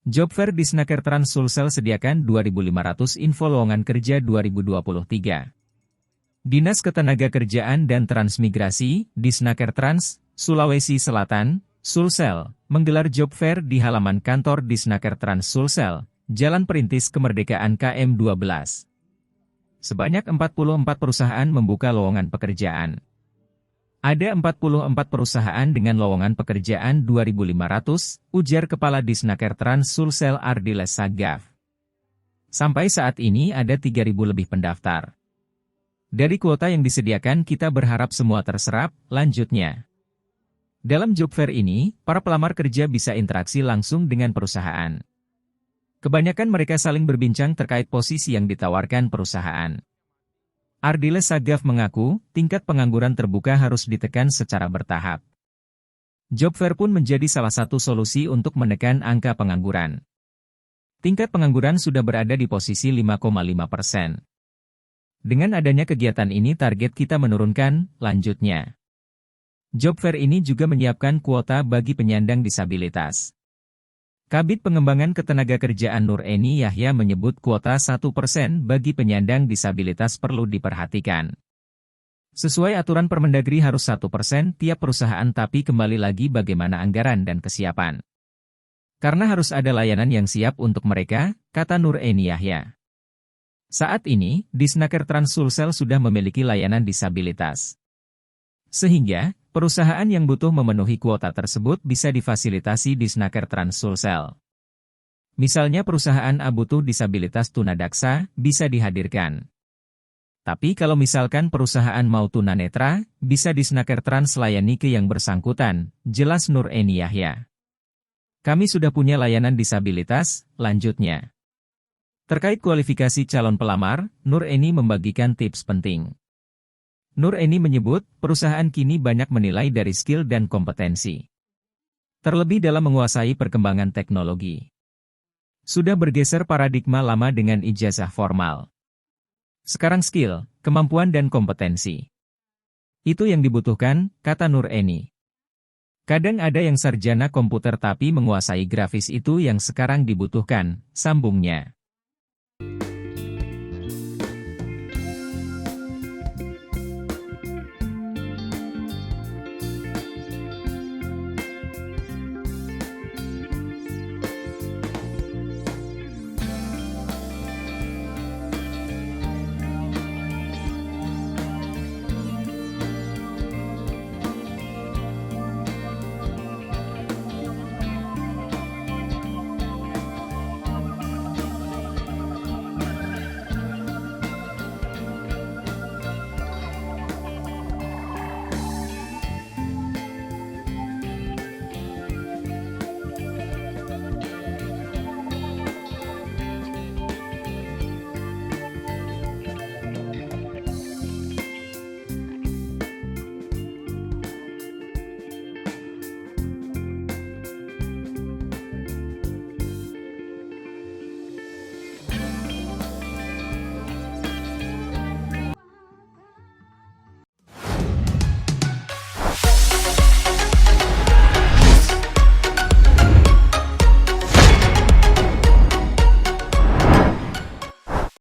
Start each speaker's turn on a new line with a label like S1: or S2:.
S1: Job Fair di Snaker Trans Sulsel sediakan 2.500 info lowongan kerja 2023. Dinas Ketenagakerjaan dan Transmigrasi, di Snaker Trans, Sulawesi Selatan, Sulsel, menggelar Job Fair di halaman kantor di Snaker Trans Sulsel, Jalan Perintis Kemerdekaan KM 12. Sebanyak 44 perusahaan membuka lowongan pekerjaan. Ada 44 perusahaan dengan lowongan pekerjaan 2.500, ujar Kepala Disnaker Trans Sulsel Ardiles Sagaf. Sampai saat ini ada 3.000 lebih pendaftar. Dari kuota yang disediakan kita berharap semua terserap, lanjutnya. Dalam job fair ini, para pelamar kerja bisa interaksi langsung dengan perusahaan. Kebanyakan mereka saling berbincang terkait posisi yang ditawarkan perusahaan. Ardiles Sagaf mengaku, tingkat pengangguran terbuka harus ditekan secara bertahap. Job fair pun menjadi salah satu solusi untuk menekan angka pengangguran. Tingkat pengangguran sudah berada di posisi 5,5%. Dengan adanya kegiatan ini target kita menurunkan, lanjutnya. Job fair ini juga menyiapkan kuota bagi penyandang disabilitas. Kabid Pengembangan Ketenagakerjaan Nur Eni Yahya menyebut kuota 1% bagi penyandang disabilitas perlu diperhatikan. Sesuai aturan Permendagri harus 1% tiap perusahaan, tapi kembali lagi bagaimana anggaran dan kesiapan. Karena harus ada layanan yang siap untuk mereka, kata Nur Eni Yahya. Saat ini, Disnaker Trans Sulsel sudah memiliki layanan disabilitas. Sehingga, perusahaan yang butuh memenuhi kuota tersebut bisa difasilitasi di Snaker Trans Sulsel. Misalnya perusahaan A butuh disabilitas tunadaksa, bisa dihadirkan. Tapi kalau misalkan perusahaan mau tunanetra, bisa di Snaker Trans layani ke yang bersangkutan, jelas Nur Eni Yahya. Kami sudah punya layanan disabilitas, lanjutnya. Terkait kualifikasi calon pelamar, Nur Eni membagikan tips penting. Nur Eni menyebut, perusahaan kini banyak menilai dari skill dan kompetensi. Terlebih dalam menguasai perkembangan teknologi. Sudah bergeser paradigma lama dengan ijazah formal. Sekarang skill, kemampuan dan kompetensi. Itu yang dibutuhkan, kata Nur Eni. Kadang ada yang sarjana komputer tapi menguasai grafis, itu yang sekarang dibutuhkan, sambungnya.